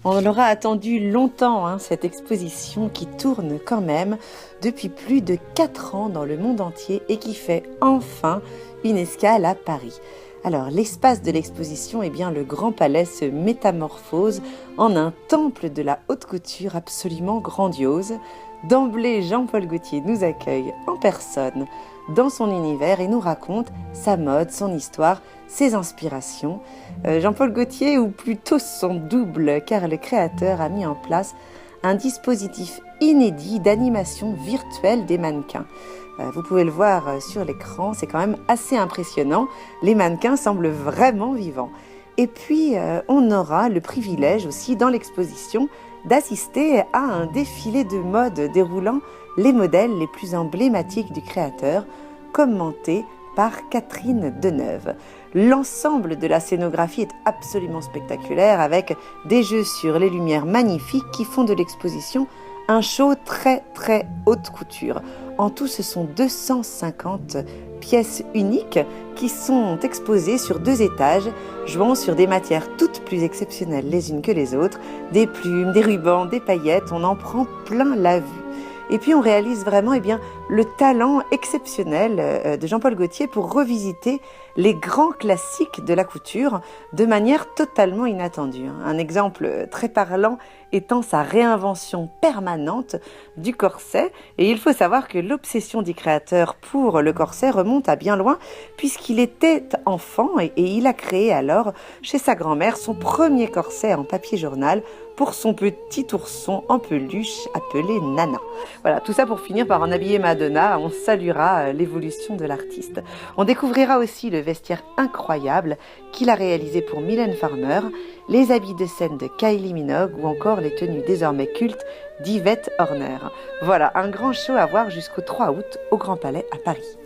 On l'aura attendu longtemps, cette exposition qui tourne quand même depuis plus de 4 ans dans le monde entier et qui fait enfin une escale à Paris. Alors, l'espace de l'exposition, le Grand Palais se métamorphose en un temple de la haute couture absolument grandiose. D'emblée, Jean-Paul Gaultier nous accueille en personne dans son univers et nous raconte sa mode, son histoire, ses inspirations. Jean-Paul Gaultier, ou plutôt son double, car le créateur a mis en place un dispositif inédit d'animation virtuelle des mannequins. Vous pouvez le voir sur l'écran, c'est quand même assez impressionnant. Les mannequins semblent vraiment vivants. Et puis, on aura le privilège aussi dans l'exposition d'assister à un défilé de mode déroulant les modèles les plus emblématiques du créateur, commentés par Catherine Deneuve. L'ensemble de la scénographie est absolument spectaculaire avec des jeux sur les lumières magnifiques qui font de l'exposition un show très très haute couture. En tout, ce sont 250 pièces uniques qui sont exposées sur 2 étages, jouant sur des matières toutes plus exceptionnelles les unes que les autres, des plumes, des rubans, des paillettes, on en prend plein la vue. Et puis on réalise vraiment le talent exceptionnel de Jean-Paul Gaultier pour revisiter les grands classiques de la couture de manière totalement inattendue. Un exemple très parlant étant sa réinvention permanente du corset. Et il faut savoir que l'obsession du créateur pour le corset remonte à bien loin puisqu'il était enfant et il a créé alors chez sa grand-mère son premier corset en papier journal pour son petit ourson en peluche appelé Nana. Voilà, tout ça pour finir par en habiller Madonna. On saluera l'évolution de l'artiste. On découvrira aussi le vestiaire incroyable qu'il a réalisé pour Mylène Farmer, les habits de scène de Kylie Minogue ou encore les tenues désormais cultes d'Yvette Horner. Voilà, un grand show à voir jusqu'au 3 août au Grand Palais à Paris.